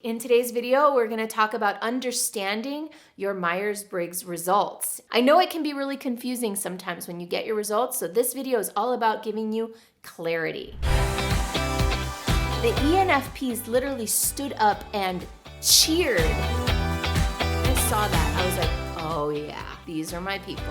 In today's video, we're going to talk about understanding your Myers Briggs results. I know it can be really confusing sometimes when you get your results, so this video is all about giving you clarity. The E.N.F.Ps literally stood up and cheered. I saw that. I was like, oh yeah, these are my people.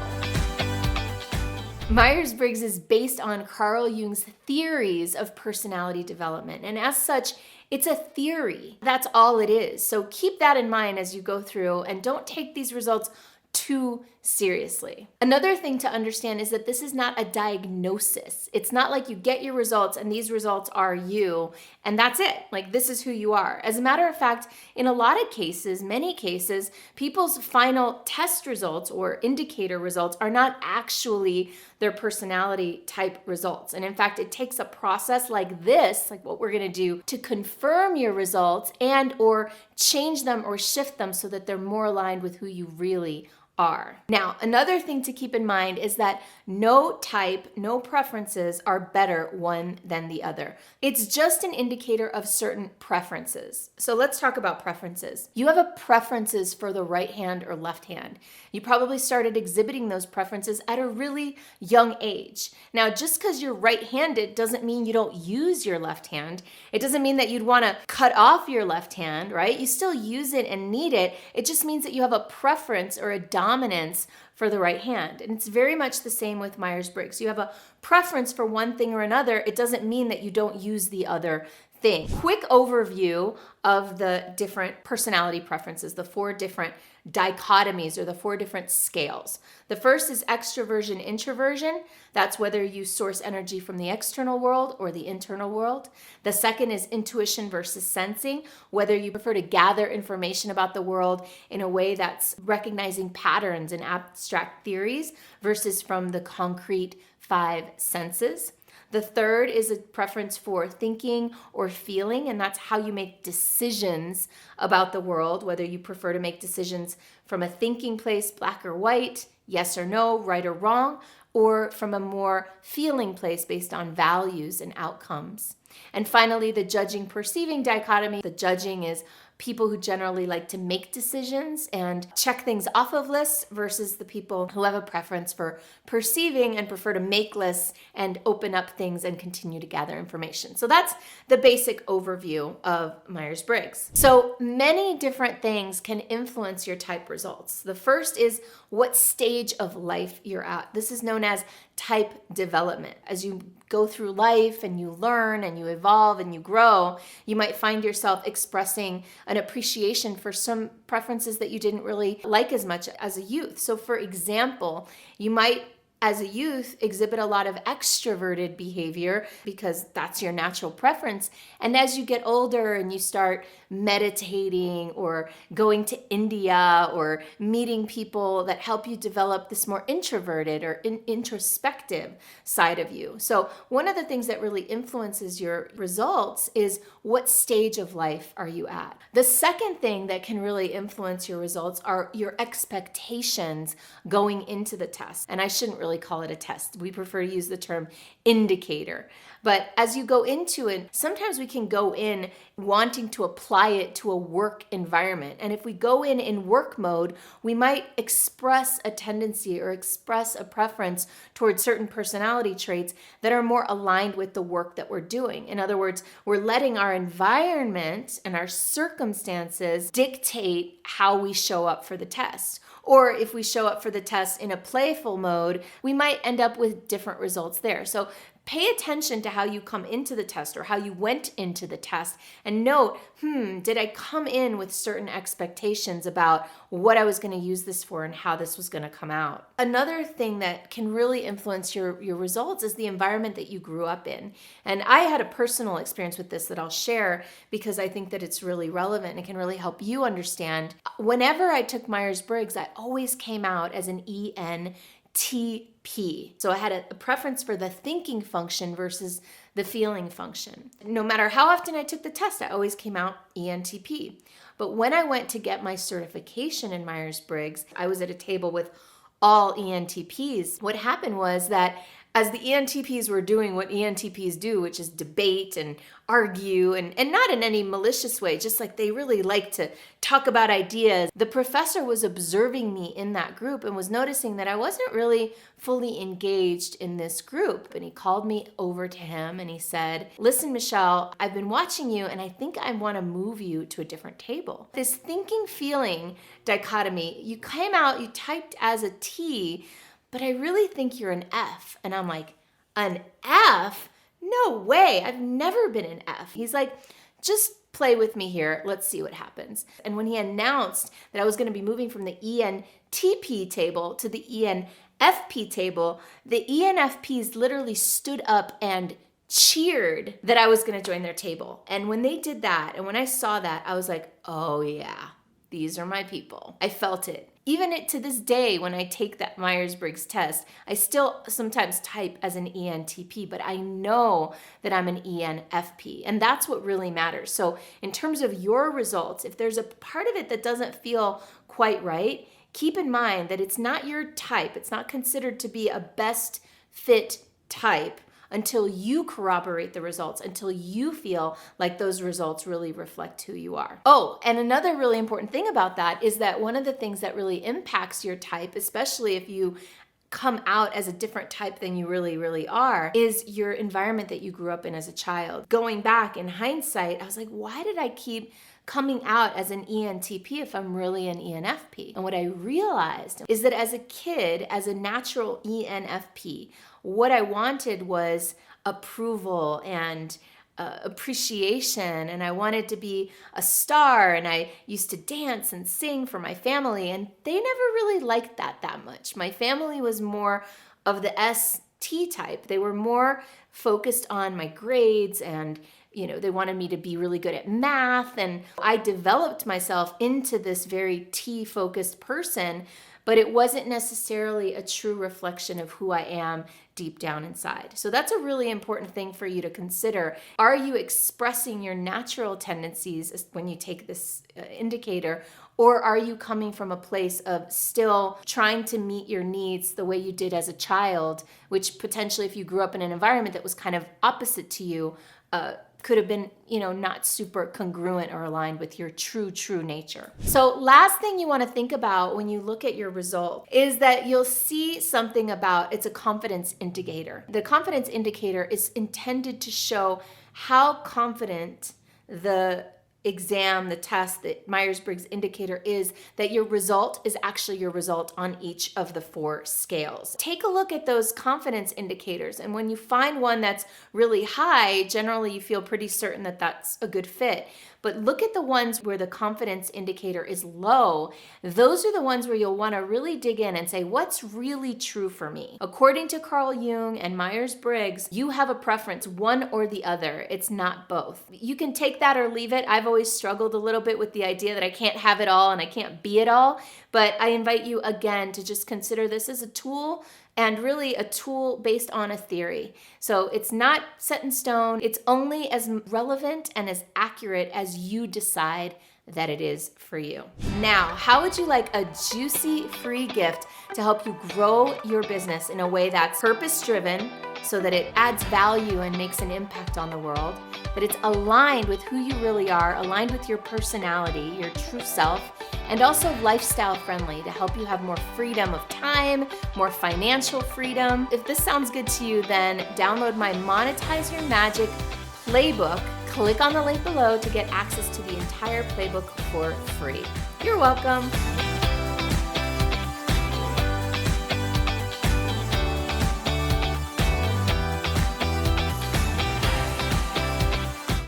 Myers Briggs is based on Carl Jung's theories of personality development, and as such, it's a theory. That's all it is. So keep that in mind as you go through and don't take these results too seriously. Another thing to understand is that this is not a diagnosis. It's not like you get your results and these results are you and that's it. Like this is who you are. As a matter of fact, in a lot of cases, many cases, people's final test results or indicator results are not actually their personality type results. And in fact, it takes a process like this, like what we're going to do, to confirm your results and or change them or shift them so that they're more aligned with who you really are. Now, another thing to keep in mind is that no type, no preferences are better one than the other. It's just an indicator of certain preferences. So let's talk about preferences. You have a preferences for the right hand or left hand. You probably started exhibiting those preferences at a really young age. Now, just because you're right-handed doesn't mean you don't use your left hand. It doesn't mean that you'd want to cut off your left hand, right? You still use it and need it. It just means that you have a preference or a dominance for the right hand. And it's very much the same with Myers Briggs. You have a preference for one thing or another. It doesn't mean that you don't use the other thing. Quick overview of the different personality preferences, the 4 different dichotomies or the 4 different scales. The first is extroversion, introversion. That's whether you source energy from the external world or the internal world. The second is intuition versus sensing, whether you prefer to gather information about the world in a way that's recognizing patterns and abstract theories versus from the concrete 5 senses. The third is a preference for thinking or feeling, and that's how you make decisions about the world, whether you prefer to make decisions from a thinking place, black or white, yes or no, right or wrong, or from a more feeling place based on values and outcomes. And finally, the judging perceiving dichotomy. The judging is people who generally like to make decisions and check things off of lists versus the people who have a preference for perceiving and prefer to make lists and open up things and continue to gather information. So that's the basic overview of Myers Briggs. So many different things can influence your type results. The first is what stage of life you're at. This is known as type development. As you go through life and you learn and you evolve and you grow, you might find yourself expressing an appreciation for some preferences that you didn't really like as much as a youth. So for example, you might as a youth exhibit a lot of extroverted behavior because that's your natural preference. And as you get older and you start meditating or going to India or meeting people that help you develop this more introverted or introspective side of you. So one of the things that really influences your results is what stage of life are you at? The second thing that can really influence your results are your expectations going into the test. And I shouldn't really call it a test. We prefer to use the term indicator. But as you go into it, sometimes we can go in wanting to apply it to a work environment. And if we go in work mode, we might express a tendency or express a preference towards certain personality traits that are more aligned with the work that we're doing. In other words, we're letting our environment and our circumstances dictate how we show up for the test. Or if we show up for the test in a playful mode, we might end up with different results there. So pay attention to how you come into the test or how you went into the test and note, did I come in with certain expectations about what I was going to use this for and how this was going to come out? Another thing that can really influence your results is the environment that you grew up in. And I had a personal experience with this that I'll share because I think that it's really relevant and can really help you understand. Whenever I took Myers Briggs, I always came out as an E.N.T.P. So I had a preference for the thinking function versus the feeling function. No matter how often I took the test, I always came out E.N.T.P. But when I went to get my certification in Myers Briggs, I was at a table with all E.N.T.Ps. What happened was that as the ENTPs were doing what ENTPs do, which is debate and argue, and not in any malicious way, just like they really like to talk about ideas, the professor was observing me in that group and was noticing that I wasn't really fully engaged in this group. And he called me over to him and he said, "Listen, Michelle, I've been watching you and I think I want to move you to a different table." This thinking feeling dichotomy, you came out, you typed as a T, but I really think you're an F. And I'm like, an F? No way, I've never been an F. He's like, just play with me here, let's see what happens. And when he announced that I was gonna be moving from the E.N.T.P table to the E.N.F.P table, the E.N.F.Ps literally stood up and cheered that I was gonna join their table. And when they did that, and when I saw that, I was like, oh yeah, these are my people. I felt it. Even to this day, when I take that Myers Briggs test, I still sometimes type as an E.N.T.P, but I know that I'm an E.N.F.P, and that's what really matters. So in terms of your results, if there's a part of it that doesn't feel quite right, keep in mind that it's not your type. It's not considered to be a best fit type until you corroborate the results, until you feel like those results really reflect who you are. Oh, and another really important thing about that is that one of the things that really impacts your type, especially if you come out as a different type than you really are, is your environment that you grew up in as a child. Going back in hindsight, I was like, why did I keep coming out as an E.N.T.P if I'm really an E.N.F.P? And what I realized is that as a kid, as a natural E.N.F.P, what I wanted was approval and appreciation, and I wanted to be a star, and I used to dance and sing for my family, and they never really liked that much. My family was more of the ST type. They were more focused on my grades, and they wanted me to be really good at math, and I developed myself into this very T-focused person, but it wasn't necessarily a true reflection of who I am deep down inside. So that's a really important thing for you to consider. Are you expressing your natural tendencies when you take this indicator, or are you coming from a place of still trying to meet your needs the way you did as a child, which potentially if you grew up in an environment that was kind of opposite to you, could have been, not super congruent or aligned with your true nature. So last thing you want to think about when you look at your result is that you'll see something about, it's a confidence indicator. The confidence indicator is intended to show how confident the exam, the test, the Myers Briggs indicator is that your result is actually your result on each of the 4 scales. Take a look at those confidence indicators, and when you find one that's really high, generally you feel pretty certain that that's a good fit. But look at the ones where the confidence indicator is low. Those are the ones where you'll want to really dig in and say, what's really true for me? According to Carl Jung and Myers Briggs, you have a preference, one or the other. It's not both. You can take that or leave it. I've always struggled a little bit with the idea that I can't have it all and I can't be it all. But I invite you again to just consider this as a tool, and really a tool based on a theory. So it's not set in stone. It's only as relevant and as accurate as you decide that it is for you. Now, how would you like a juicy free gift to help you grow your business in a way that's purpose-driven, so that it adds value and makes an impact on the world, that it's aligned with who you really are, aligned with your personality, your true self, and also lifestyle friendly to help you have more freedom of time, more financial freedom? If this sounds good to you, then download my Monetize Your Magic playbook. Click on the link below to get access to the entire playbook for free. You're welcome.